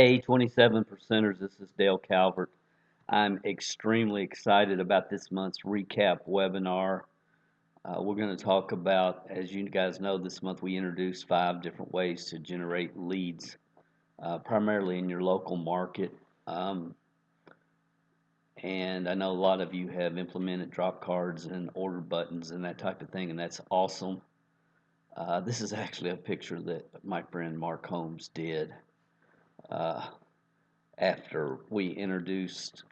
Hey, 27 percenters, this is Dale Calvert. I'm extremely excited about this month's recap webinar. We're going to talk about, as you guys know, this month we introduced 5 different ways to generate leads, primarily in your local market. Um, and I know a lot of you have implemented drop cards and order buttons and that type of thing, and that's awesome. This is actually a picture that my friend Mark Holmes did. Uh, After we introduced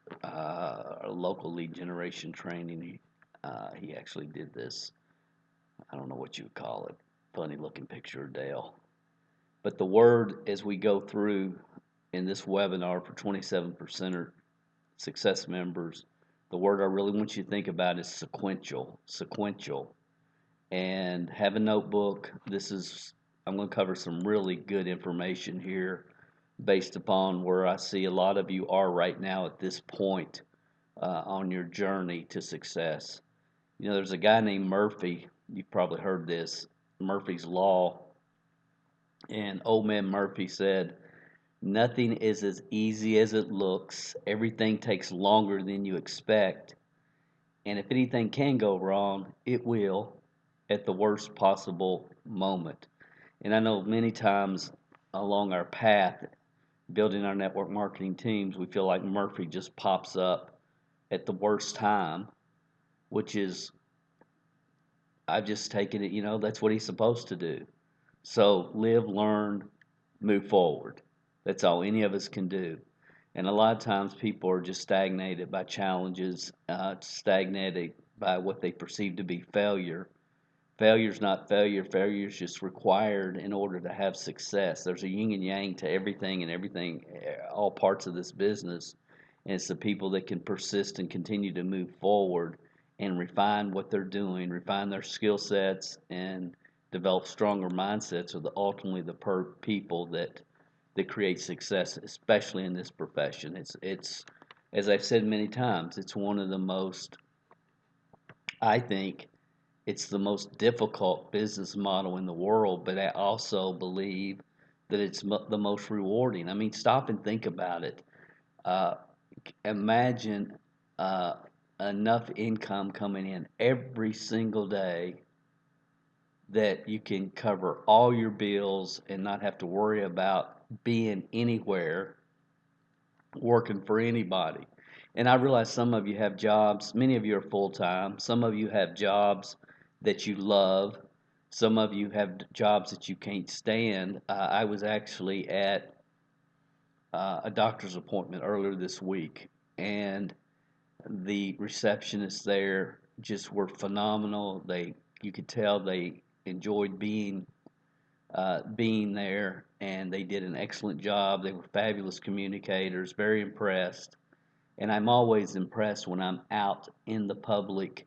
local lead generation training, he actually did this. I don't know what you would call it. Funny looking picture of Dale. But the word as we go through in this webinar for 27% success members, the word I really want you to think about is sequential. Sequential. And have a notebook. I'm going to cover some really good information here based upon where I see a lot of you are right now at this point on your journey to success. You know, there's a guy named Murphy. You've probably heard this, Murphy's Law. And old man Murphy said, nothing is as easy as it looks. Everything takes longer than you expect. And if anything can go wrong, it will at the worst possible moment. And I know many times along our path, building our network marketing teams, we feel like Murphy just pops up at the worst time, which is, I've just taken it, that's what he's supposed to do. So live, learn, move forward. That's all any of us can do. And a lot of times people are just stagnated by challenges, stagnated by what they perceive to be failure. Failure's not failure. Failure is just required in order to have success. There's a yin and yang to everything and everything, all parts of this business. And it's the people that can persist and continue to move forward and refine what they're doing, refine their skill sets, and develop stronger mindsets are ultimately the people that create success, especially in this profession. It's as I've said many times, it's one of the most, I think, it's the most difficult business model in the world, but I also believe that it's the most rewarding. I mean, stop and think about it. Uh, Imagine uh, enough income coming in every single day that you can cover all your bills and not have to worry about being anywhere, working for anybody. And I realize some of you have jobs, many of you are full time, some of you have jobs that you love, some of you have jobs that you can't stand. I was actually at a doctor's appointment earlier this week, and the receptionists there just were phenomenal. You could tell they enjoyed being there, and they did an excellent job. They were fabulous communicators, very impressed. And I'm always impressed when I'm out in the public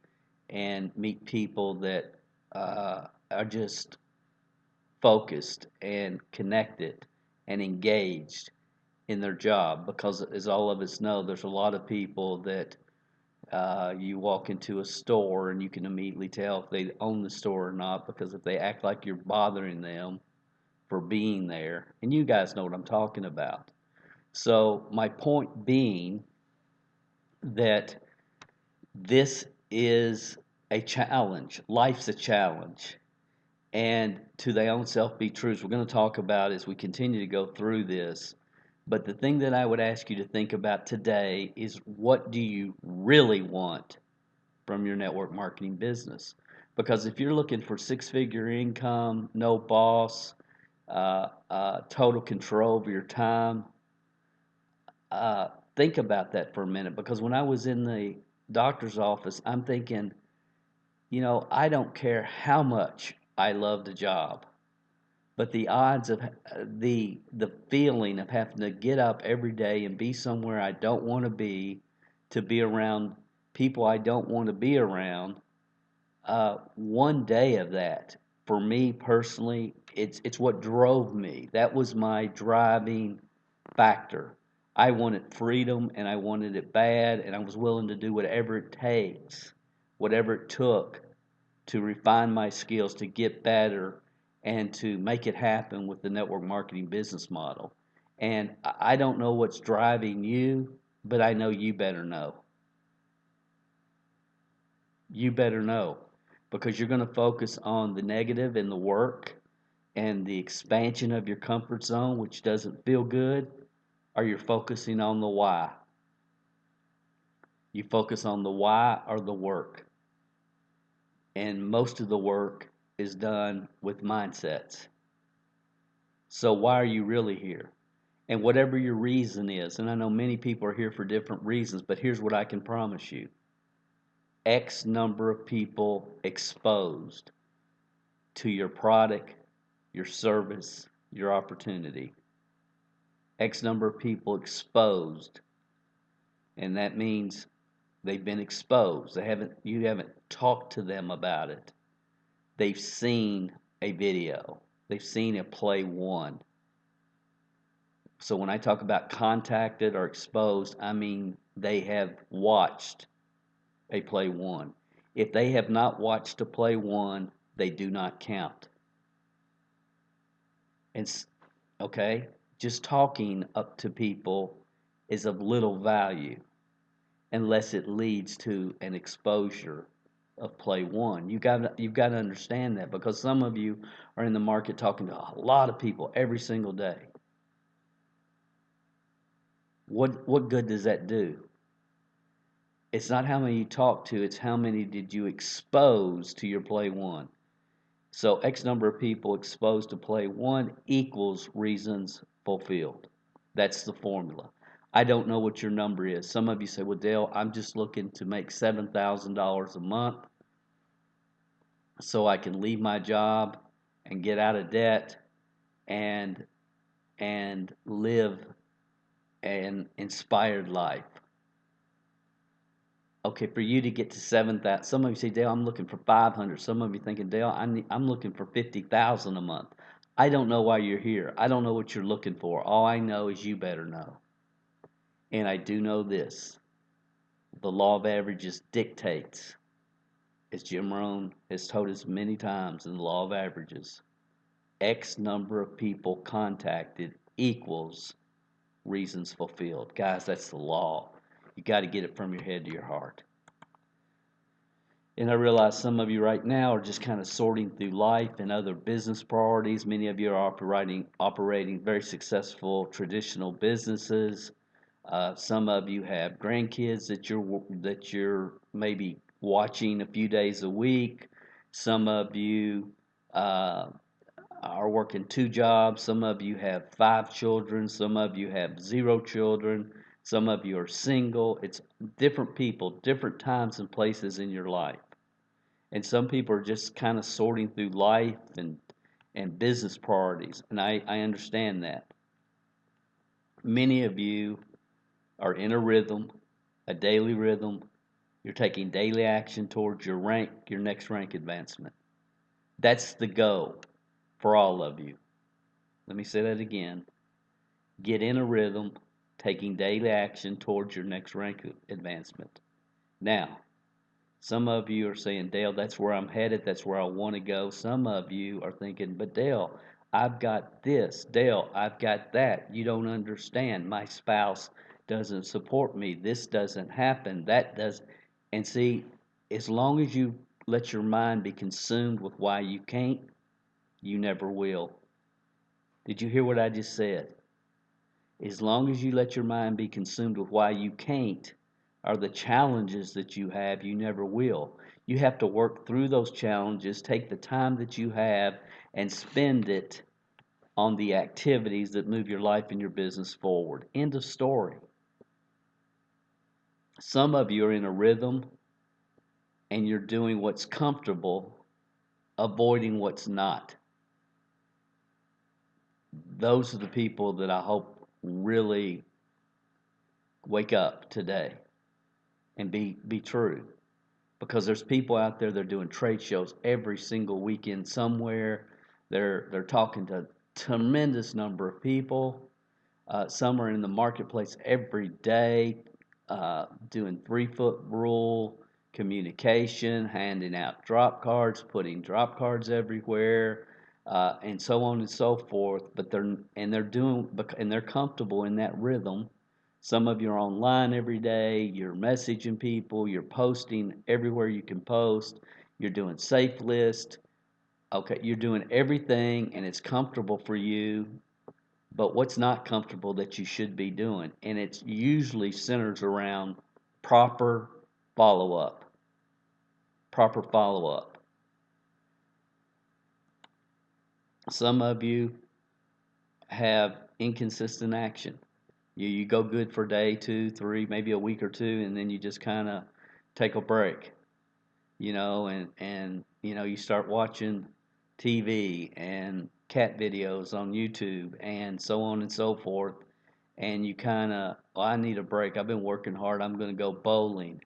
and meet people that are just focused and connected and engaged in their job. Because, as all of us know, there's a lot of people that you walk into a store and you can immediately tell if they own the store or not, because if they act like you're bothering them for being there, and you guys know what I'm talking about. So, my point being that this is a challenge. Life's a challenge. And to their own self be true. We're going to talk about as we continue to go through this. But the thing that I would ask you to think about today is, what do you really want from your network marketing business? Because if you're looking for six-figure income, no boss, total control over your time, uh, think about that for a minute. Because when I was in the doctor's office, I'm thinking, I don't care how much I love the job, but the odds of the feeling of having to get up every day and be somewhere I don't want to be around people I don't want to be around, one day of that, for me personally, it's what drove me. That was my driving factor. I wanted freedom, and I wanted it bad, and I was willing to do whatever it takes, whatever it took to refine my skills, to get better, and to make it happen with the network marketing business model. And I don't know what's driving you, but I know you better know. You better know because you're going to focus on the negative and the work and the expansion of your comfort zone, which doesn't feel good, or you're focusing on the why. You focus on the why or the work. And most of the work is done with mindsets. So, why are you really here? And whatever your reason is, and I know many people are here for different reasons, but here's what I can promise you X number of people exposed to your product, your service, your opportunity. X number of people exposed, and that means they've been exposed. You haven't talked to them about it. They've seen a video. They've seen a play one. So when I talk about contacted or exposed, I mean they have watched a play one. If they have not watched a play one, they do not count. And okay, just talking up to people is of little value unless it leads to an exposure of play one. You've got to understand that because some of you are in the market talking to a lot of people every single day. What good does that do? It's not how many you talk to, it's how many did you expose to your play one. So X number of people exposed to play one equals reasons fulfilled. That's the formula. I don't know what your number is. Some of you say, well, Dale, I'm just looking to make $7,000 a month so I can leave my job and get out of debt and live an inspired life. Okay, for you to get to 7,000, some of you say, Dale, I'm looking for 500. Some of you thinking, Dale, I'm looking for 50,000 a month. I don't know why you're here. I don't know what you're looking for. All I know is you better know. And I do know this. The law of averages dictates, as Jim Rohn has told us many times in the law of averages, X number of people contacted equals reasons fulfilled. Guys, that's the law. You got to get it from your head to your heart. And I realize some of you right now are just kind of sorting through life and other business priorities. Many of you are operating very successful traditional businesses. Some of you have grandkids that you're maybe watching a few days a week. Some of you are working 2 jobs. Some of you have 5 children. Some of you have 0 children. Some of you are single. It's different people, different times and places in your life. And some people are just kind of sorting through life and business priorities. And I understand that. Many of you are in a rhythm, a daily rhythm. You're taking daily action towards your next rank advancement. That's the goal for all of you. Let me say that again. Get in a rhythm, taking daily action towards your next rank advancement. Now, some of you are saying, Dale, that's where I'm headed. That's where I want to go. Some of you are thinking, but Dale, I've got this. Dale, I've got that. You don't understand. My spouse doesn't support me. This doesn't happen. That does. And see, as long as you let your mind be consumed with why you can't, you never will. Did you hear what I just said? As long as you let your mind be consumed with why you can't, or the challenges that you have, you never will. You have to work through those challenges, take the time that you have, and spend it on the activities that move your life and your business forward. End of story. Some of you are in a rhythm and you're doing what's comfortable, avoiding what's not. Those are the people that I hope really wake up today and be true. Because there's people out there that are doing trade shows every single weekend somewhere. They're talking to a tremendous number of people. Some are in the marketplace every day, doing 3-foot rule communication, handing out drop cards, putting drop cards everywhere. and so on and so forth. But they're comfortable in that rhythm. Some of you are online every day. You're messaging people. You're posting everywhere you can post. You're doing safe list. Okay, you're doing everything, and it's comfortable for you. But what's not comfortable that you should be doing, and it's usually centers around proper follow up. Proper follow up. Some of you have inconsistent action. You go good for a day, two, three, maybe a week or two, and then you just kind of take a break, and you start watching TV and cat videos on YouTube and so on and so forth, and you kind of, oh, I need a break. I've been working hard. I'm going to go bowling,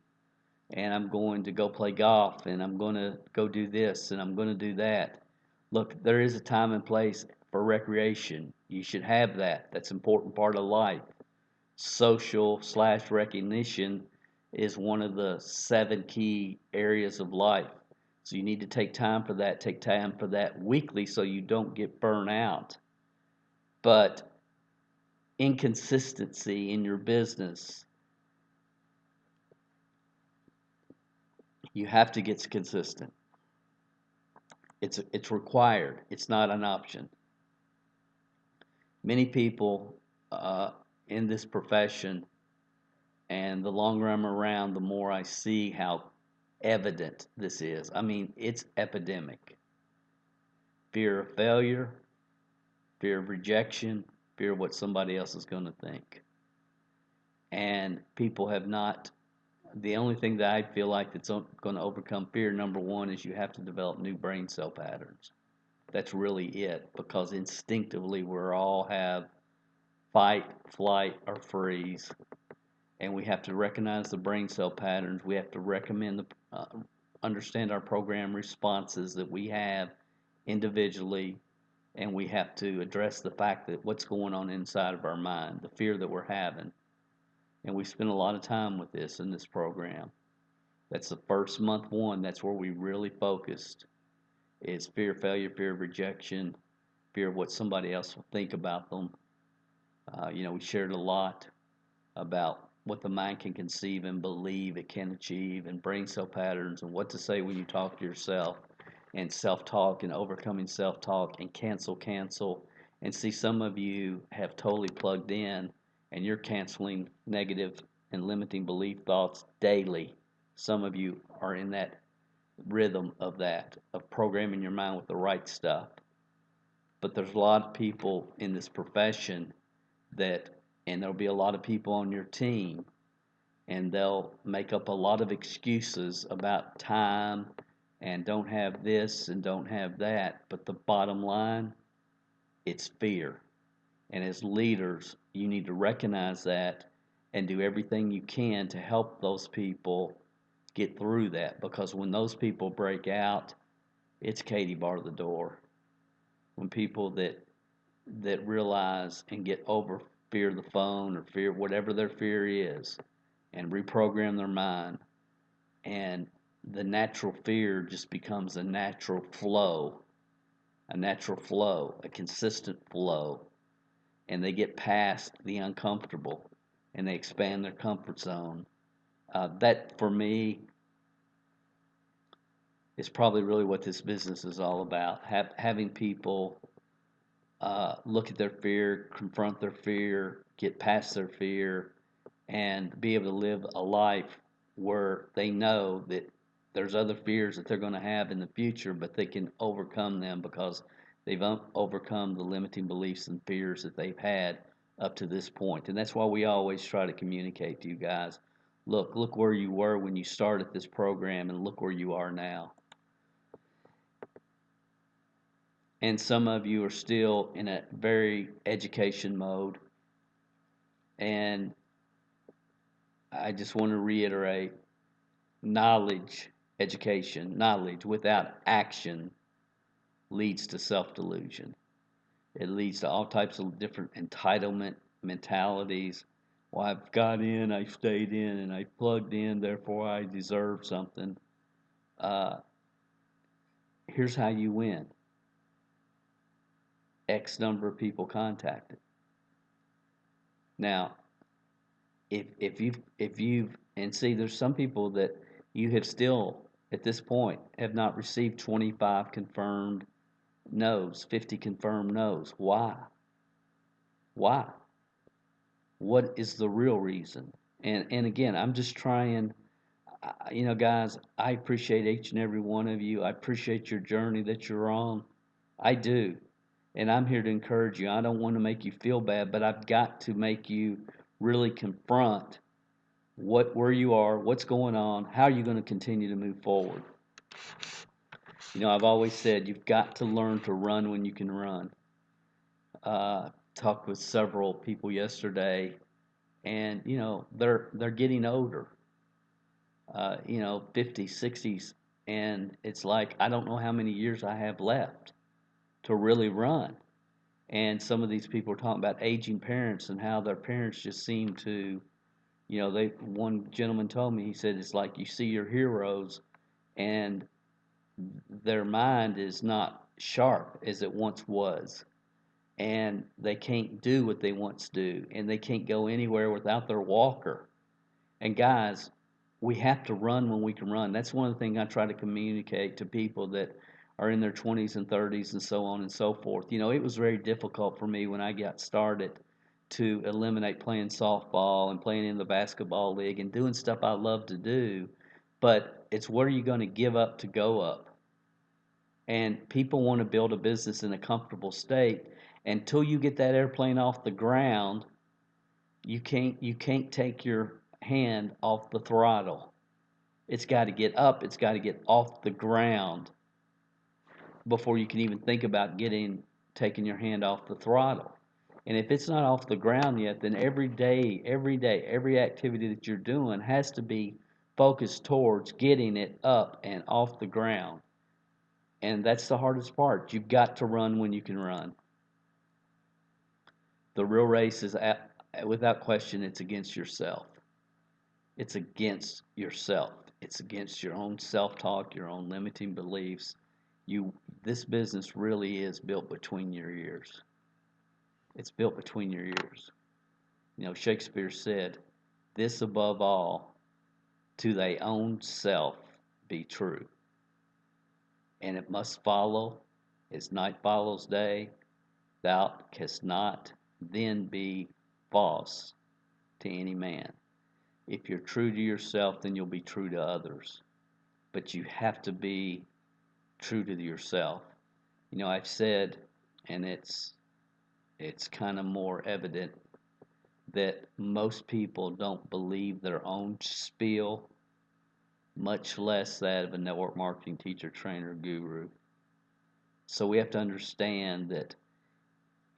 and I'm going to go play golf, and I'm going to go do this, and I'm going to do that. Look, there is a time and place for recreation. You should have that. That's an important part of life. Social / recognition is one of the 7 key areas of life. So you need to take time for that. Take time for that weekly so you don't get burnt out. But inconsistency in your business, you have to get consistent. It's required. It's not an option. Many people uh, in this profession, and the longer I'm around, the more I see how evident this is. I mean, it's epidemic. Fear of failure, fear of rejection, fear of what somebody else is going to think. And people have not, the only thing that I feel like that's going to overcome fear, number one, is you have to develop new brain cell patterns. That's really it, because instinctively we all have fight, flight, or freeze, and we have to recognize the brain cell patterns. We have to understand our program responses that we have individually, and we have to address the fact that what's going on inside of our mind, the fear that we're having. And we spend a lot of time with this in this program. That's the first month one. That's where we really focused. Is fear of failure, fear of rejection, fear of what somebody else will think about them. We shared a lot about what the mind can conceive and believe it can achieve, and brain cell patterns, and what to say when you talk to yourself, and self-talk, and overcoming self-talk, and cancel. And see, some of you have totally plugged in, and you're canceling negative and limiting belief thoughts daily. Some of you are in that rhythm of that, of programming your mind with the right stuff. But there's a lot of people in this profession that, and there'll be a lot of people on your team, and they'll make up a lot of excuses about time and don't have this and don't have that. But the bottom line, it's fear. And as leaders, you need to recognize that and do everything you can to help those people get through that. Because when those people break out, it's Katie bar the door. When people that realize and get over fear of the phone, or fear whatever their fear is, and reprogram their mind, and the natural fear just becomes a natural flow, a consistent flow, and they get past the uncomfortable and they expand their comfort zone. That for me is probably really what this business is all about. Having people look at their fear, confront their fear, get past their fear, and be able to live a life where they know that there's other fears that they're going to have in the future, but they can overcome them because they've overcome the limiting beliefs and fears that they've had up to this point. And that's why we always try to communicate to you guys. Look where you were when you started this program, and look where you are now. And some of you are still in a very education mode. And I just want to reiterate, knowledge without action leads to self-delusion. It leads to all types of different entitlement mentalities. Well, I've got in, I stayed in, and I plugged in, therefore I deserve something. Uh, Here's how you win. X number of people contacted. Now, if you've and see, there's some people that you have still at this point have not received 25 confirmed no's, 50 confirmed no's. Why? Why? What is the real reason? And again, I'm just trying. Guys, I appreciate each and every one of you. I appreciate your journey that you're on. I do. And I'm here to encourage you. I don't want to make you feel bad, but I've got to make you really confront where you are, what's going on, how you're going to continue to move forward. I've always said you've got to learn to run when you can run. Talked with several people yesterday, and they're getting older. 50s, 60s, and it's like I don't know how many years I have left to really run. And some of these people are talking about aging parents and how their parents just seem to, one gentleman told me, he said it's like you see your heroes and their mind is not sharp as it once was. And they can't do what they once do, and they can't go anywhere without their walker. And guys, we have to run when we can run. That's one of the things I try to communicate to people that are in their 20s and 30s and so on and so forth. It was very difficult for me when I got started to eliminate playing softball and playing in the basketball league and doing stuff I love to do. But it's what are you going to give up to go up? And people want to build a business in a comfortable state. Until you get that airplane off the ground, you can't take your hand off the throttle. It's got to get up, it's got to get off the ground before you can even think about taking your hand off the throttle. And if it's not off the ground yet, then every day, every activity that you're doing has to be focused towards getting it up and off the ground. And that's the hardest part. You've got to run when you can run. The real race is, without question, it's against yourself. It's against yourself. It's against your own self-talk, your own limiting beliefs. This business really is built between your ears. It's built between your ears. Shakespeare said, "This above all, to thy own self be true." And it must follow, as night follows day, thou canst not then be false to any man. If you're true to yourself, then you'll be true to others. But you have to be true to yourself. I've said, and it's kind of more evident that most people don't believe their own spiel, much less that of a network marketing teacher, trainer, guru. So we have to understand that,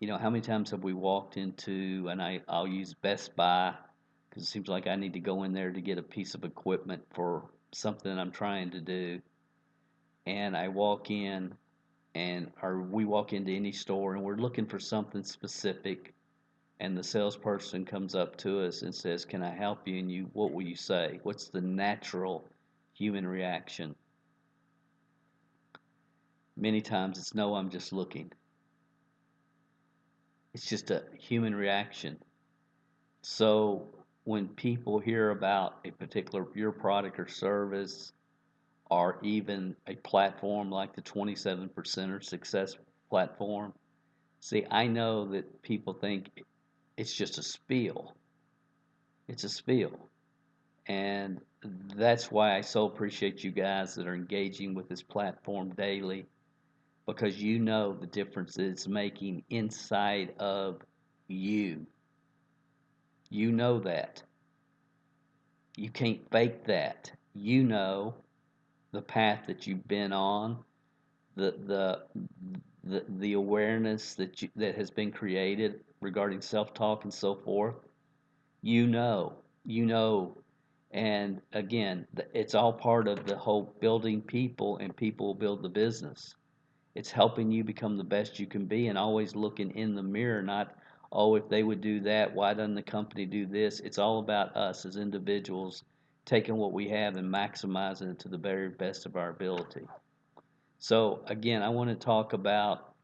how many times have we walked into, and I'll use Best Buy, because it seems like I need to go in there to get a piece of equipment for something I'm trying to do. And I walk in, or we walk into any store and we're looking for something specific. And the salesperson comes up to us and says, "Can I help you?" And what will you say? What's the natural human reaction? Many times it's no, I'm just looking. It's just a human reaction. So when people hear about a particular your product or service, or even a platform like the 27% Success platform, see, I know that people think it's just a spiel. It's a spiel. And that's why I so appreciate you guys that are engaging with this platform daily, because you know the difference it's making inside of you. You know that. You can't fake that. You know the path that you've been on, the the awareness that has been created regarding self-talk and so forth. You know, and again, it's all part of the whole building people, and people will build the business. It's helping you become the best you can be, and always looking in the mirror, not, oh, if they would do that, why doesn't the company do this? It's all about us as individuals taking what we have and maximizing it to the very best of our ability. So again, I want to talk about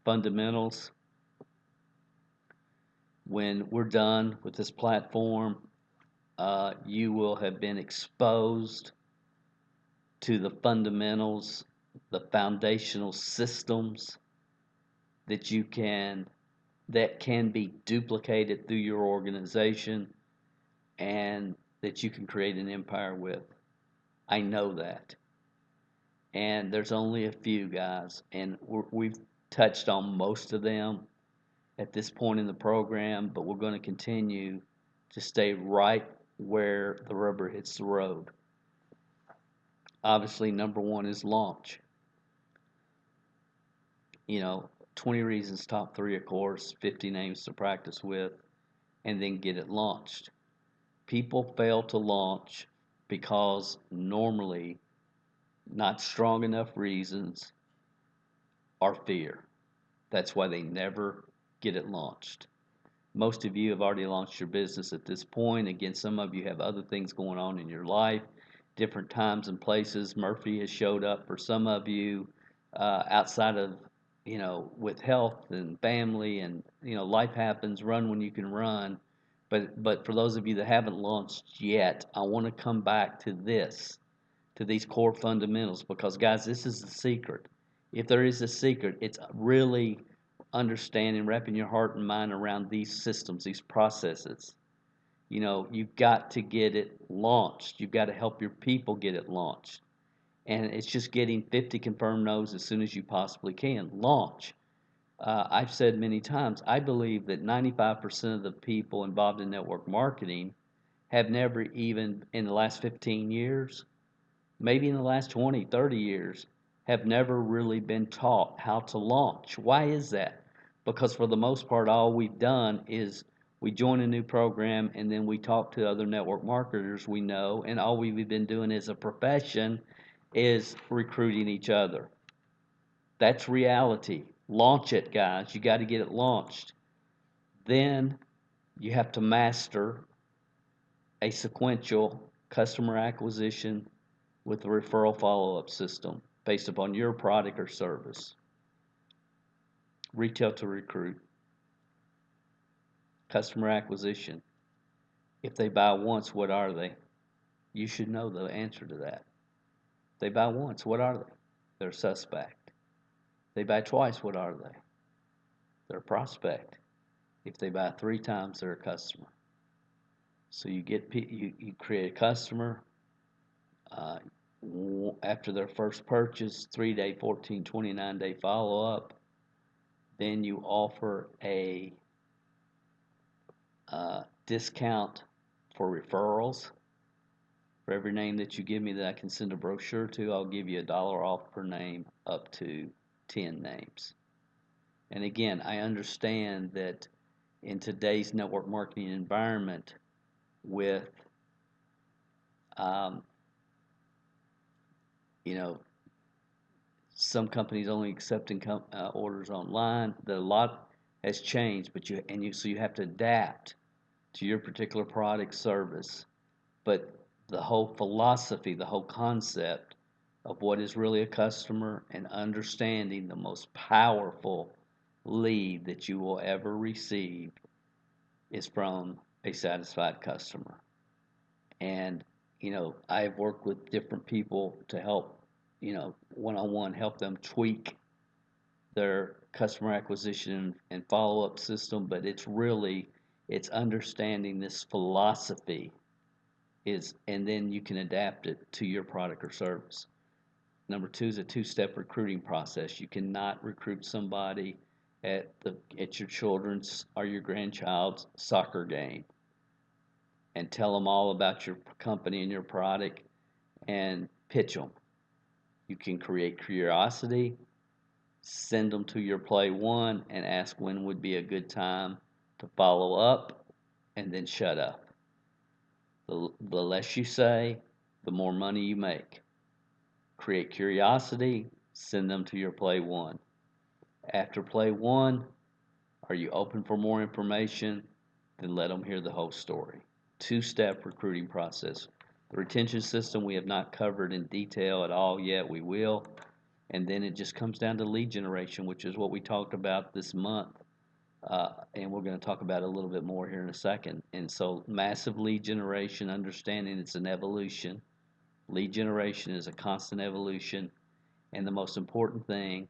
fundamentals. When we're done with this platform, you will have been exposed to the fundamentals, the foundational systems that that can be duplicated through your organization and that you can create an empire with. I know that. And there's only a few guys, and we've touched on most of them at this point in the program, but we're going to continue to stay right where the rubber hits the road. Obviously, number one is launch. 20 reasons, top three, of course, 50 names to practice with, and then get it launched. People fail to launch because normally not strong enough reasons or fear. That's why they never get it launched. Most of you have already launched your business at this point. Again, some of you have other things going on in your life, different times and places. Murphy has showed up for some of you outside of, with health and family and, life happens, run when you can run. But for those of you that haven't launched yet, I want to come back to these core fundamentals, because guys, this is the secret. If there is a secret, it's really understanding, wrapping your heart and mind around these systems, these processes. You've got to get it launched. You've got to help your people get it launched. And it's just getting 50 confirmed no's as soon as you possibly can. Launch. I've said many times, I believe that 95% of the people involved in network marketing have never even, in the last 15 years, maybe in the last 20, 30 years, have never really been taught how to launch. Why is that? Because for the most part, all we've done is we join a new program and then we talk to other network marketers we know, and all we've been doing as a profession is recruiting each other. That's reality. Launch it, guys. You got to get it launched. Then you have to master a sequential customer acquisition with a referral follow-up system based upon your product or service. Retail to recruit. Customer acquisition. If they buy once, what are they? You should know the answer to that. If they buy once, what are they? They're a suspect. If they buy twice, what are they? They're a prospect. If they buy 3 times, they're a customer. So you create a customer after their first purchase, 3-day, 14, 29-day follow-up. Then you offer a discount for referrals. For every name that you give me that I can send a brochure to, I'll give you $1 off per name up to 10 names. And again, I understand that in today's network marketing environment with some companies only accepting orders online, that a lot has changed, so you have to adapt to your particular product service. But the whole philosophy, the whole concept of what is really a customer and understanding the most powerful lead that you will ever receive is from a satisfied customer. And I've worked with different people to help, one-on-one, help them tweak their customer acquisition and follow-up system, but it's understanding this philosophy and then you can adapt it to your product or service. Number 2 is a 2-step recruiting process. You cannot recruit somebody at your children's or your grandchild's soccer game and tell them all about your company and your product and pitch them. You can create curiosity, send them to your play one, and ask when would be a good time to follow up, and then shut up. The less you say, the more money you make. Create curiosity, send them to your play one. After play one, are you open for more information? Then let them hear the whole story. 2-step recruiting process. The retention system we have not covered in detail at all yet. We will. And then it just comes down to lead generation, which is what we talked about this month. And we're going to talk about it a little bit more here in a second. And so, massive lead generation, understanding it's an evolution. Lead generation is a constant evolution. And the most important thing,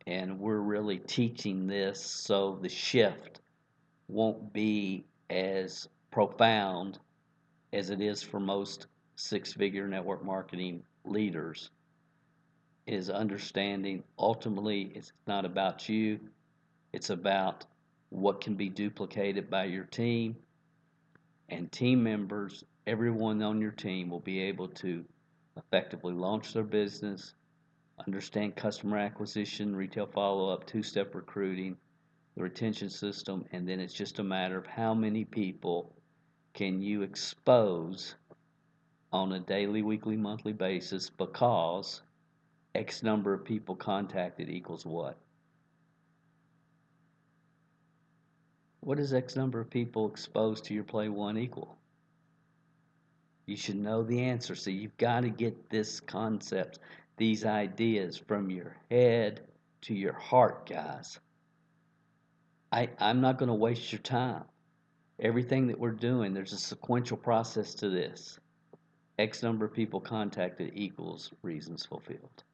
and we're really teaching this so the shift won't be as profound as it is for most six-figure network marketing leaders, is understanding ultimately it's not about you, it's about what can be duplicated by your team, and team members, everyone on your team will be able to effectively launch their business, understand customer acquisition, retail follow-up, two-step recruiting, the retention system, and then it's just a matter of how many people can you expose on a daily, weekly, monthly basis, because X number of people contacted equals what? What does X number of people exposed to your Play One equal? You should know the answer. So you've got to get this concept, these ideas from your head to your heart, guys. I'm not going to waste your time. Everything that we're doing, there's a sequential process to this. X number of people contacted equals reasons fulfilled.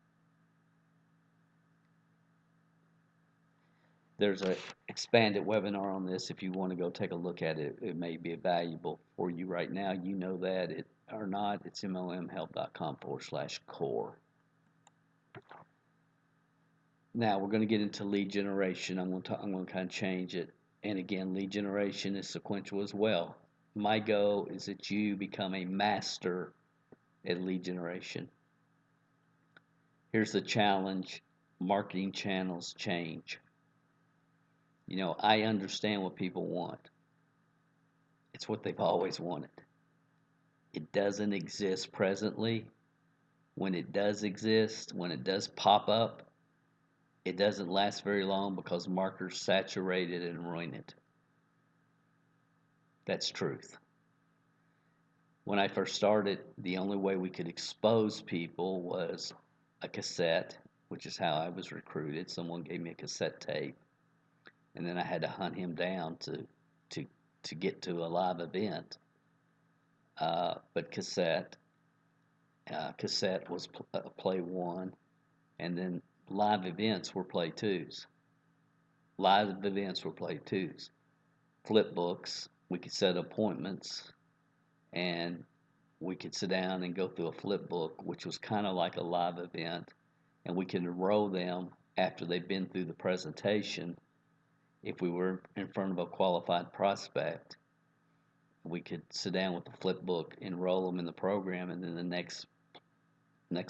There's a expanded webinar on this. If you want to go take a look at it, it may be valuable for you right now. You know that it or not. It's mlmhelp.com/core. Now we're going to get into lead generation. I'm going to kind of change it. And again, lead generation is sequential as well. My goal is that you become a master at lead generation. Here's the challenge: marketing channels change. You know, I understand what people want. It's what they've always wanted. It doesn't exist presently. When it does exist, when it does pop up, it doesn't last very long because marketers saturate it and ruin it. That's truth. When I first started, the only way we could expose people was a cassette, which is how I was recruited. Someone gave me a cassette tape, and then I had to hunt him down to get to a live event. But cassette was Play One, and then live events were Play Twos. Live events were Play Twos. Flip books, we could set appointments, and we could sit down and go through a flip book, which was kind of like a live event, and we could enroll them after they've been through the presentation. If we were in front of a qualified prospect, we could sit down with the flip book, enroll them in the program, and then the next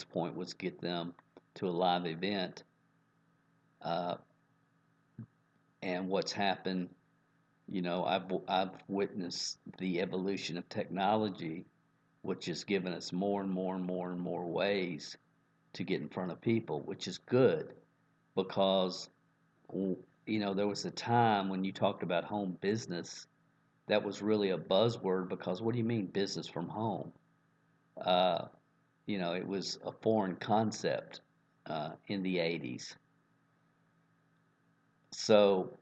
point was get them to a live event. And what's happened, you know, I've witnessed the evolution of technology, which has given us more and more and more and more ways to get in front of people, which is good because, you know, there was a time when you talked about home business that was really a buzzword, because what do you mean business from home? You know, it was a foreign concept in the 80s. So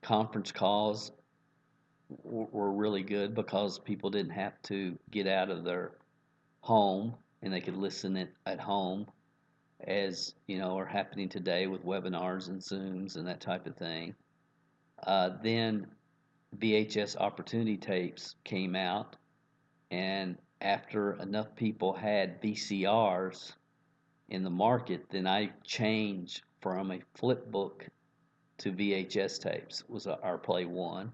conference calls were really good because people didn't have to get out of their home, and they could listen at home, as you know, are happening today with webinars and Zooms and that type of thing. Then VHS opportunity tapes came out, and after enough people had VCRs in the market, then I changed from a flip book to VHS tapes. Was our Play One.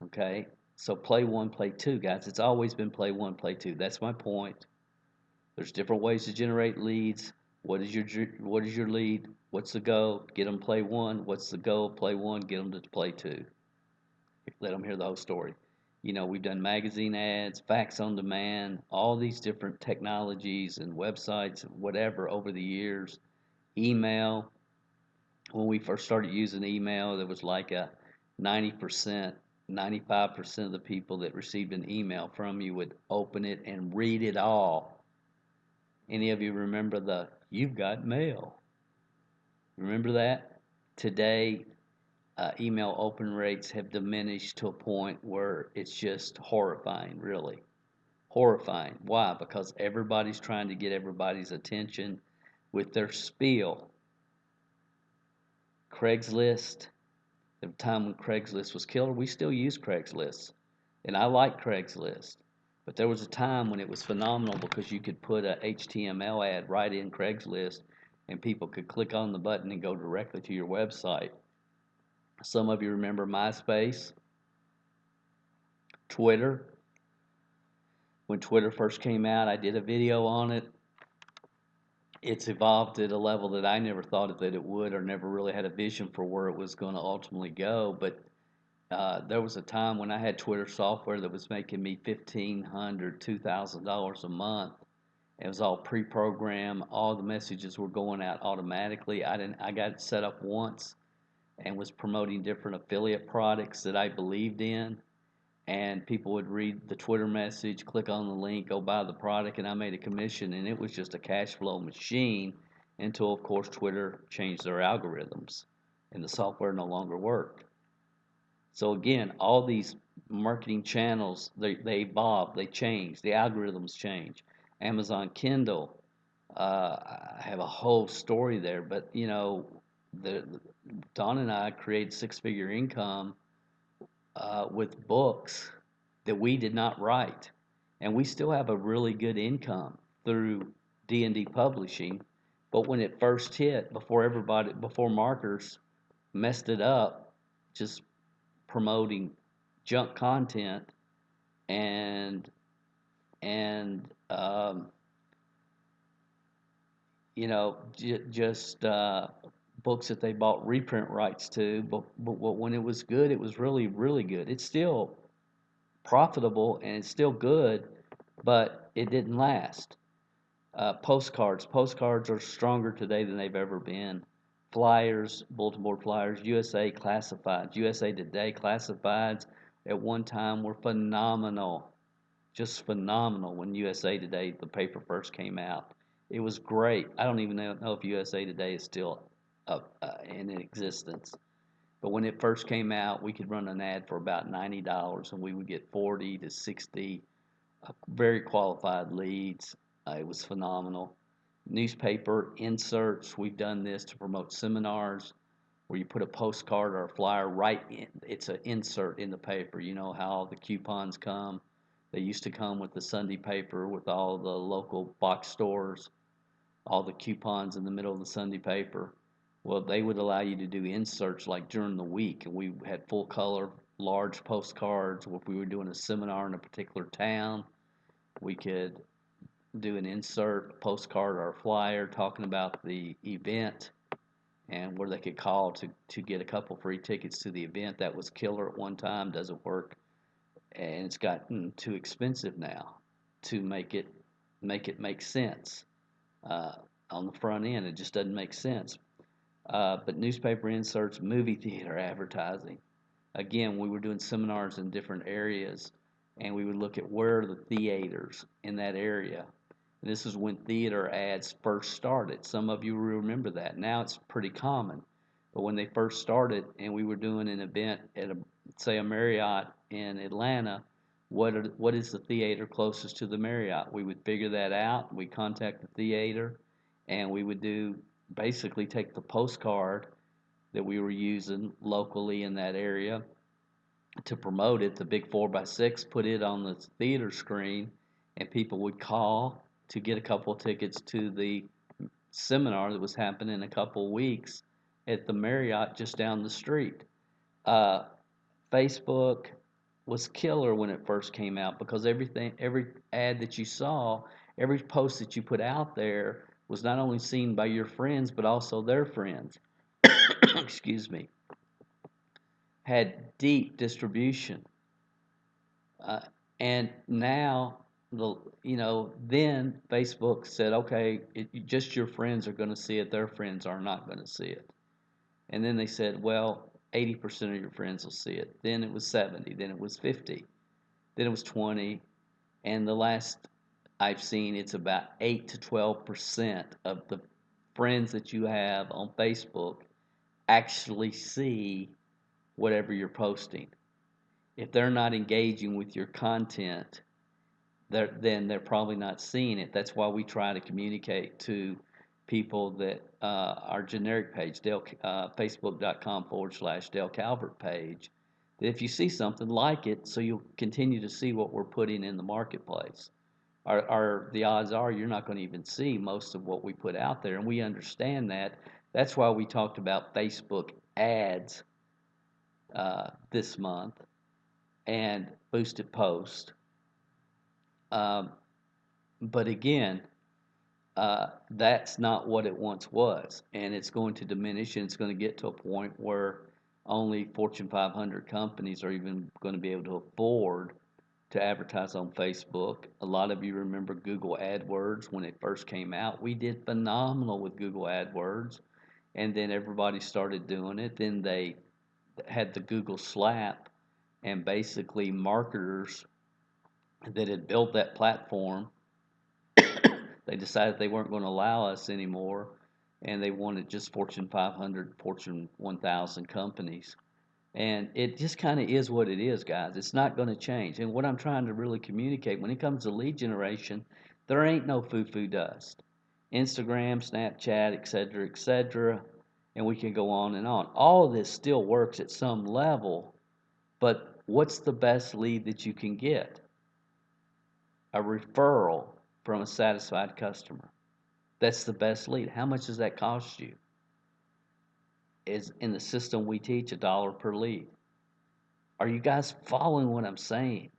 Okay, so Play One, Play Two, guys. It's always been Play One, Play Two. That's my point. There's different ways to generate leads. What is your lead? What's the goal? Get them Play One. What's the goal? Play One. Get them to Play Two. Let them hear the whole story. You know, we've done magazine ads, fax on demand, all these different technologies and websites, whatever, over the years. Email. When we first started using email, there was like a 90%, 95% of the people that received an email from you would open it and read it all. Any of you remember the you've got mail. Remember that? Today, email open rates have diminished to a point where it's just horrifying, really. Horrifying. Why? Because everybody's trying to get everybody's attention with their spiel. Craigslist, the time when Craigslist was killer, we still use Craigslist. And I like Craigslist. But there was a time when it was phenomenal because you could put a HTML ad right in Craigslist and people could click on the button and go directly to your website. Some of you remember MySpace, Twitter. When Twitter first came out, I did a video on it. It's evolved at a level that I never thought that it would, or never really had a vision for where it was going to ultimately go. But there was a time when I had Twitter software that was making me $1,500, $2,000 a month. It was all pre-programmed. All the messages were going out automatically. I got it set up once and was promoting different affiliate products that I believed in. And people would read the Twitter message, click on the link, go buy the product, and I made a commission. And it was just a cash flow machine until, of course, Twitter changed their algorithms and the software no longer worked. So again, all these marketing channels, they evolve, they change, the algorithms change. Amazon Kindle, I have a whole story there, but Don and I created six-figure income with books that we did not write, and we still have a really good income through D&D Publishing. But when it first hit, before marketers messed it up, just promoting junk content and and just books that they bought reprint rights to. But when it was good, it was really, really good. It's still profitable and it's still good, but it didn't last. Postcards are stronger today than they've ever been. Flyers, bulletin board flyers, USA Classifieds, USA Today Classifieds at one time were phenomenal, just phenomenal when USA Today, the paper first came out. It was great. I don't even know if USA Today is still up in existence. But when it first came out, we could run an ad for about $90 and we would get 40 to 60 very qualified leads. It was phenomenal. Newspaper inserts, we've done this to promote seminars where you put a postcard or a flyer right in. It's an insert in the paper. You know how the coupons come? They used to come with the Sunday paper with all the local box stores, all the coupons in the middle of the Sunday paper. Well, they would allow you to do inserts like during the week, and we had full color, large postcards. If we were doing a seminar in a particular town, we could do an insert, postcard, or a flyer talking about the event and where they could call to get a couple free tickets to the event. That was killer at one time, doesn't work, and it's gotten too expensive now to make sense. On the front end, it just doesn't make sense. But newspaper inserts, movie theater advertising. Again, we were doing seminars in different areas, and we would look at where are the theaters in that area. And this is when theater ads first started. Some of you remember that. Now it's pretty common. But when they first started, and we were doing an event at say a Marriott in Atlanta, what is the theater closest to the Marriott? We would figure that out. We contact the theater, and we would basically take the postcard that we were using locally in that area to promote it, the big 4x6, put it on the theater screen, and people would call to get a couple of tickets to the seminar that was happening in a couple of weeks at the Marriott just down the street. Facebook was killer when it first came out because every ad that you saw, every post that you put out there was not only seen by your friends but also their friends. Excuse me. Had deep distribution, uh, and now then Facebook said, okay, just your friends are going to see it. Their friends are not going to see it. And then they said, well, 80% of your friends will see it. Then it was 70. Then it was 50. Then it was 20. And the last I've seen, it's about 8 to 12% of the friends that you have on Facebook actually see whatever you're posting. If they're not engaging with your content, then they're probably not seeing it. That's why we try to communicate to people that our generic page, Facebook.com/Dale Calvert page, that if you see something, like it so you'll continue to see what we're putting in the marketplace. The odds are you're not going to even see most of what we put out there, and we understand that. That's why we talked about Facebook ads this month and boosted post. Um, but again, that's not what it once was, and it's going to diminish, and it's going to get to a point where only Fortune 500 companies are even going to be able to afford to advertise on Facebook. A lot of you remember Google AdWords when it first came out. We did phenomenal with Google AdWords, and then everybody started doing it. Then they had the Google slap, and basically marketers that had built that platform, they decided they weren't going to allow us anymore, and they wanted just Fortune 500, Fortune 1000 companies. And it just kind of is what it is, guys. It's not going to change. And what I'm trying to really communicate when it comes to lead generation, there ain't no foo-foo dust. Instagram, Snapchat, et cetera, and we can go on and on. All of this still works at some level, but what's the best lead that you can get? A referral from a satisfied customer. That's the best lead. How much does that cost you? Is in the system we teach $1 per lead. Are you guys following what I'm saying?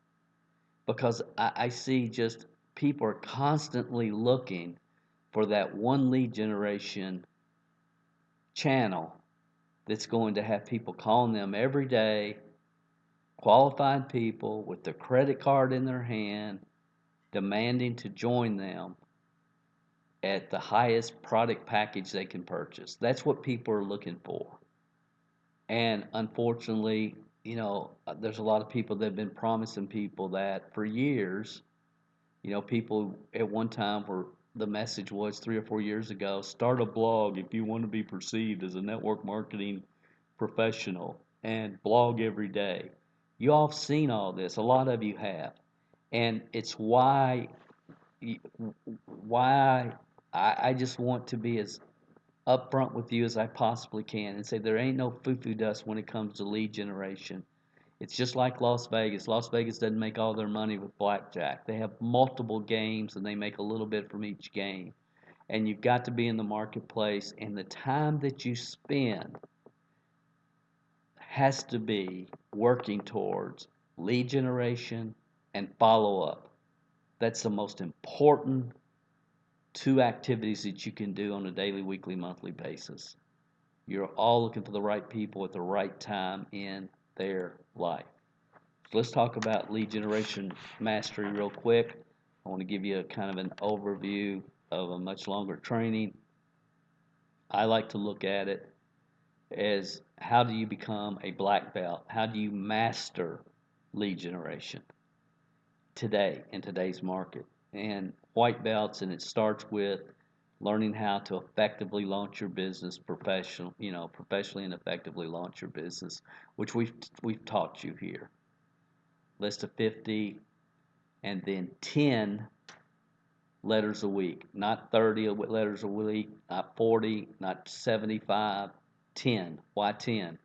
Because I see just people are constantly looking for that one lead generation channel that's going to have people calling them every day, qualified people with their credit card in their hand, demanding to join them at the highest product package they can purchase. That's what people are looking for. And unfortunately, there's a lot of people that have been promising people that for years. People at one time were the message was 3 or 4 years ago, start a blog if you want to be perceived as a network marketing professional and blog every day. You all have seen all this. A lot of you have. And it's why I just want to be as upfront with you as I possibly can and say there ain't no foo-foo dust when it comes to lead generation. It's just like Las Vegas. Las Vegas doesn't make all their money with blackjack. They have multiple games and they make a little bit from each game. And you've got to be in the marketplace, and the time that you spend has to be working towards lead generation and follow up. That's the most important two activities that you can do on a daily, weekly, monthly basis. You're all looking for the right people at the right time in their life. So let's talk about lead generation mastery real quick. I want to give you a kind of an overview of a much longer training. I like to look at it as how do you become a black belt? How do you master lead generation today in today's market? And white belts, and it starts with learning how to effectively launch your business professionally and effectively launch your business, which we've taught you here. List of 50 and then 10 letters a week, not 30 letters a week, not 40, not 75, 10. Why 10?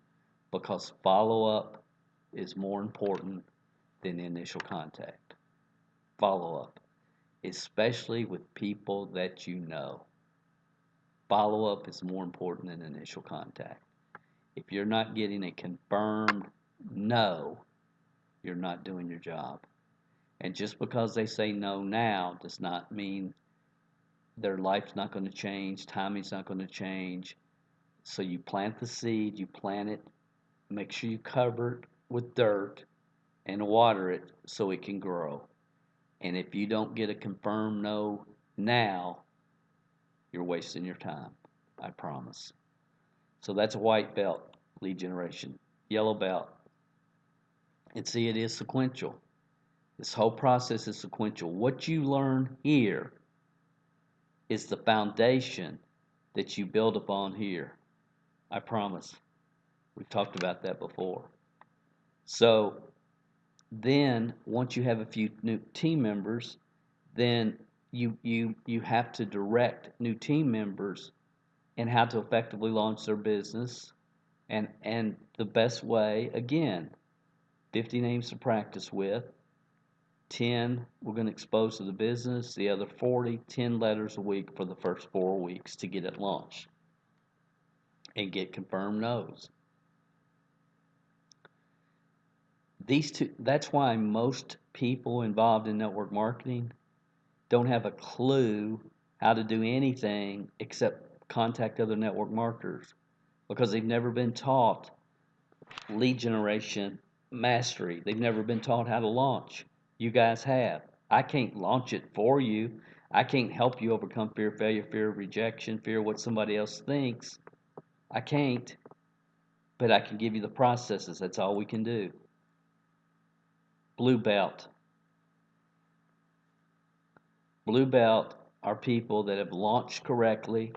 Because follow-up is more important than the initial contact. Follow-up, especially with people that you know. Follow-up is more important than initial contact. If you're not getting a confirmed no, you're not doing your job. And just because they say no now does not mean their life's not going to change, timing's not going to change. So you plant the seed, you plant it, make sure you cover it with dirt and water it so it can grow. And if you don't get a confirmed no now, you're wasting your time, I promise. So that's a white belt, lead generation. Yellow belt. And see, it is sequential. This whole process is sequential. What you learn here is the foundation that you build upon here. I promise. We've talked about that before. So then once you have a few new team members, then you have to direct new team members in how to effectively launch their business. And the best way, again, 50 names to practice with, 10 we're going to expose to the business, the other 40, 10 letters a week for the first 4 weeks to get it launched and get confirmed no's. These two, that's why most people involved in network marketing don't have a clue how to do anything except contact other network marketers because they've never been taught lead generation mastery. They've never been taught how to launch. You guys have. I can't launch it for you. I can't help you overcome fear of failure, fear of rejection, fear of what somebody else thinks. I can't, but I can give you the processes. That's all we can do. Blue belt. Blue belt are people that have launched correctly.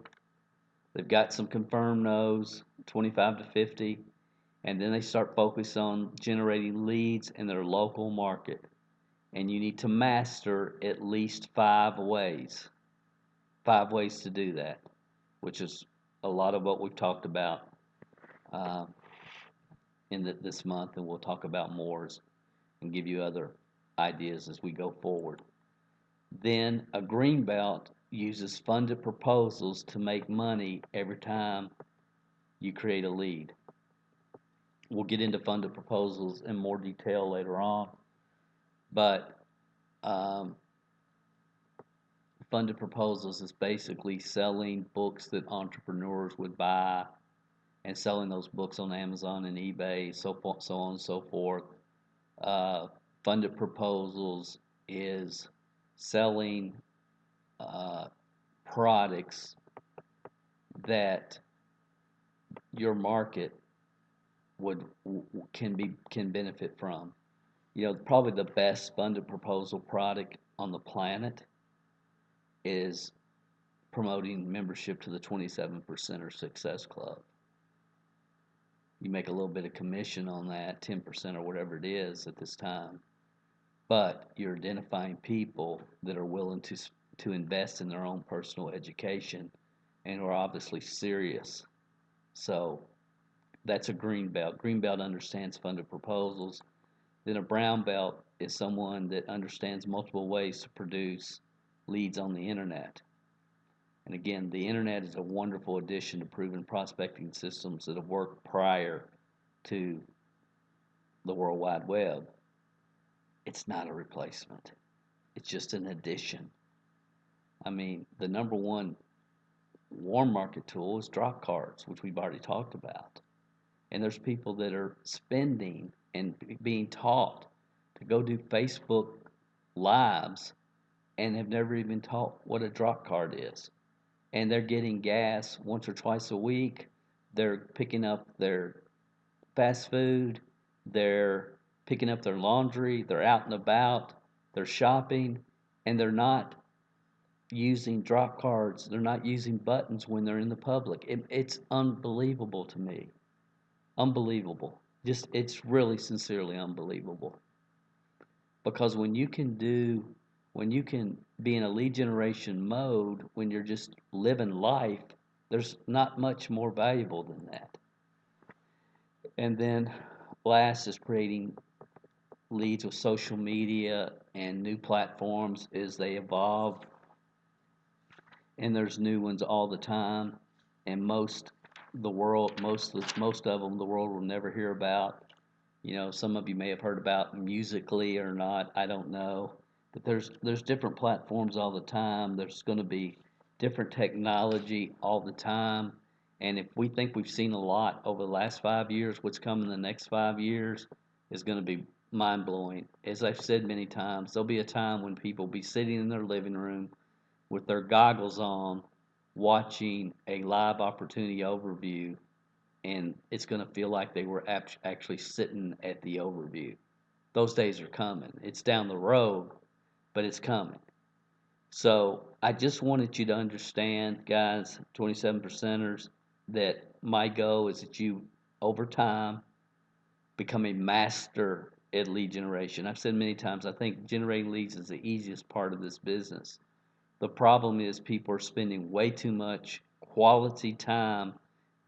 They've got some confirmed no's, 25 to 50, and then they start focusing on generating leads in their local market. And you need to master at least 5 ways. 5 ways to do that, which is a lot of what we've talked about uh, this month, and we'll talk about more and give you other ideas as we go forward. Then a green belt uses funded proposals to make money every time you create a lead. We'll get into funded proposals in more detail later on, but um, funded proposals is basically selling books that entrepreneurs would buy and selling those books on Amazon and eBay, so on and so forth. Uh, Funded proposals is selling uh, products that your market would can benefit from. You know, probably the best funded proposal product on the planet is promoting membership to the 27% Success Club. You make a little bit of commission on that, 10% or whatever it is at this time, but you're identifying people that are willing to invest in their own personal education and are obviously serious. So that's a green belt. Green belt understands funded proposals. Then a brown belt is someone that understands multiple ways to produce leads on the internet. And again, the internet is a wonderful addition to proven prospecting systems that have worked prior to the World Wide Web. It's not a replacement. It's just an addition. I mean, the number one warm market tool is drop cards, which we've already talked about. And there's people that are spending and being taught to go do Facebook lives and have never even taught what a drop card is. And they're getting gas once or twice a week. They're picking up their fast food. They're picking up their laundry. They're out and about. They're shopping. And they're not using drop cards. They're not using buttons when they're in the public. It's unbelievable to me. Unbelievable. Just, it's really sincerely unbelievable. Because when you can be in a lead generation mode, when you're just living life, there's not much more valuable than that. And then last is creating leads with social media and new platforms as they evolve. And there's new ones all the time. And most of them the world will never hear about. You know, some of you may have heard about Musically or not, I don't know. But there's different platforms all the time. There's going to be different technology all the time. And if we think we've seen a lot over the last 5 years, what's coming in the next 5 years is going to be mind blowing. As I've said many times, there'll be a time when people will be sitting in their living room with their goggles on, watching a live opportunity overview, and it's going to feel like they were actually sitting at the overview. Those days are coming. It's down the road, but it's coming. So I just wanted you to understand, guys, 27 percenters, that my goal is that you, over time, become a master at lead generation. I've said many times, I think generating leads is the easiest part of this business. The problem is people are spending way too much quality time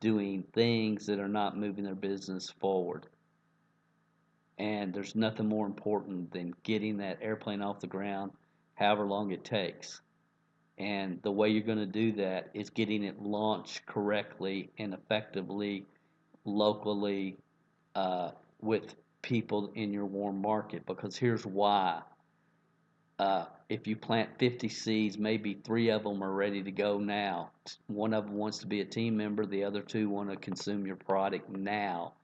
doing things that are not moving their business forward. And there's nothing more important than getting that airplane off the ground, however long it takes. And the way you're going to do that is getting it launched correctly and effectively locally with people in your warm market. Because here's why. If you plant 50 seeds, maybe 3 of them are ready to go now. One of them wants to be a team member, the other two want to consume your product now.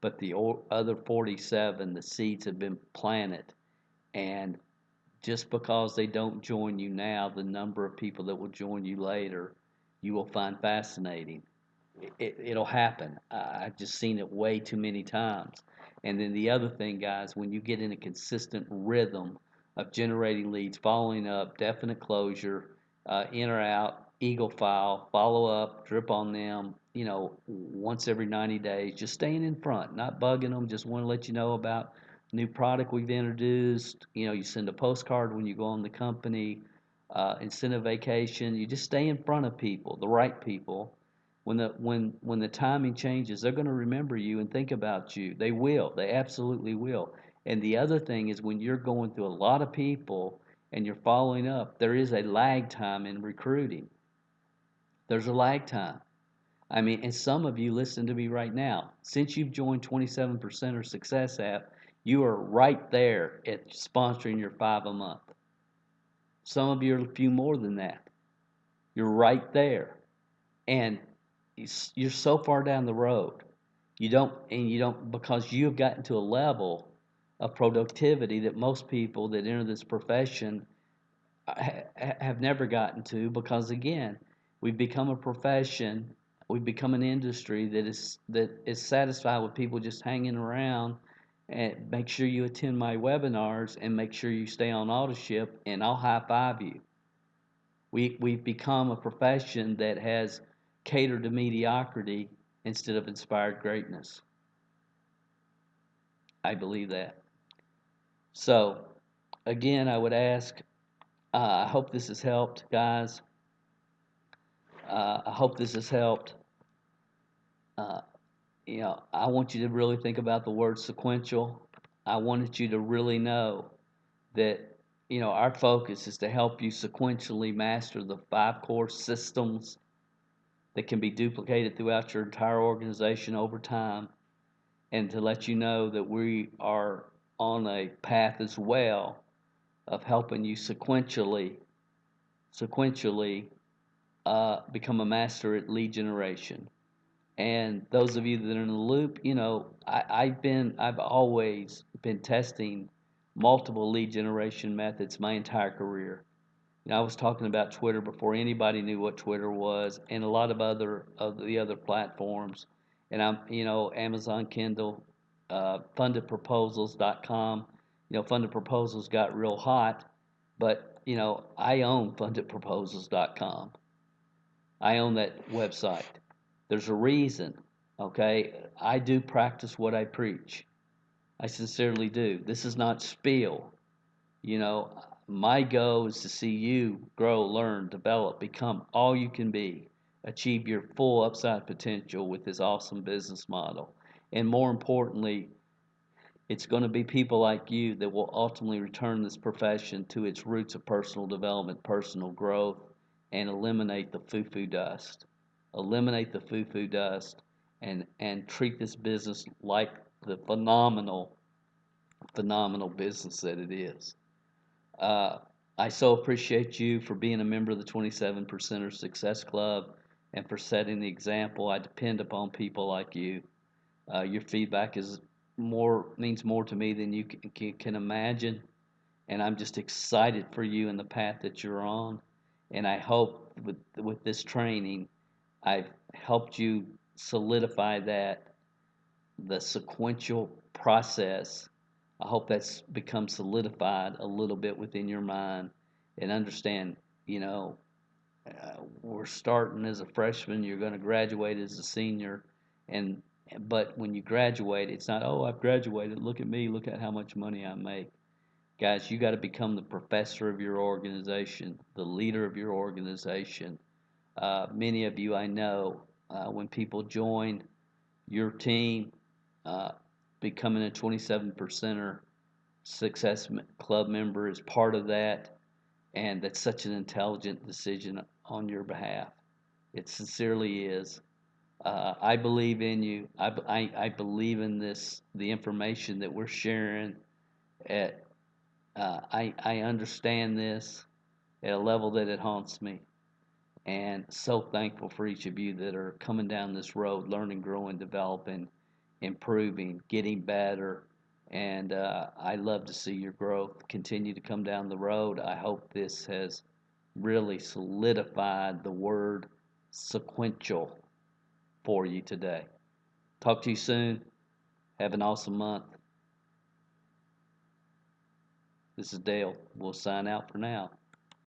But the other 47, the seeds have been planted. And just because they don't join you now, the number of people that will join you later, you will find fascinating. It'll happen. I've just seen it way too many times. And then the other thing, guys, when you get in a consistent rhythm of generating leads, following up, definite closure, in or out, eagle file, follow up, drip on them, once every 90 days, just staying in front, not bugging them, just want to let you know about new product we've introduced. You send a postcard when you go on the company, incentive vacation. You just stay in front of people, the right people. When the timing changes, they're going to remember you and think about you. They will. They absolutely will. And the other thing is when you're going through a lot of people and you're following up, there is a lag time in recruiting. There's a lag time. I mean, and some of you listen to me right now. Since you've joined 27% or Success App, you are right there at sponsoring your 5 a month. Some of you are a few more than that. You're right there. And you're so far down the road. You don't, because you have gotten to a level of productivity that most people that enter this profession have never gotten to, because again, we've become a profession, we've become an industry that is satisfied with people just hanging around. And make sure you attend my webinars and make sure you stay on AutoShip, and I'll high five you. We've become a profession that has catered to mediocrity instead of inspired greatness. I believe that. So, again, I would ask, I hope this has helped, guys. I hope this has helped. Uh, I want you to really think about the word sequential. I wanted you to really know that, our focus is to help you sequentially master the 5 core systems that can be duplicated throughout your entire organization over time, and to let you know that we are on a path as well of helping you sequentially become a master at lead generation. And those of you that are in the loop, I've always been testing multiple lead generation methods my entire career. I was talking about Twitter before anybody knew what Twitter was, and a lot of the other platforms. And Amazon Kindle, fundedproposals.com. Funded Proposals got real hot, but I own fundedproposals.com. I own that website. There's a reason, okay? I do practice what I preach. I sincerely do. This is not spiel. You know, my goal is to see you grow, learn, develop, become all you can be, achieve your full upside potential with this awesome business model. And more importantly, it's going to be people like you that will ultimately return this profession to its roots of personal development, personal growth, and eliminate the foo-foo dust. Eliminate the foo-foo dust and treat this business like the phenomenal business that it is. Uh, I so appreciate you for being a member of the 27 Percenter Success Club and for setting the example. I depend upon people like you. Your feedback means more to me than you can imagine, and I'm just excited for you and the path that you're on. And I hope with this training, I've helped you solidify the sequential process. I hope that's become solidified a little bit within your mind and understand, you know, we're starting as a freshman, you're going to graduate as a senior, and but when you graduate, it's not, oh, I've graduated, look at me, look at how much money I make. Guys, you got to become the professor of your organization, the leader of your organization. Many of you I know, when people join your team, uh, becoming a 27 percenter success club member is part of that, and that's such an intelligent decision on your behalf. It sincerely is. I believe in you. I believe in this, the information that we're sharing. At I understand this at a level that it haunts me, and so thankful for each of you that are coming down this road, learning, growing, developing, improving, getting better. And I love to see your growth continue to come down the road. I hope this has really solidified the word sequential for you today. Talk to you soon. Have an awesome month. This is Dale. We'll sign out for now.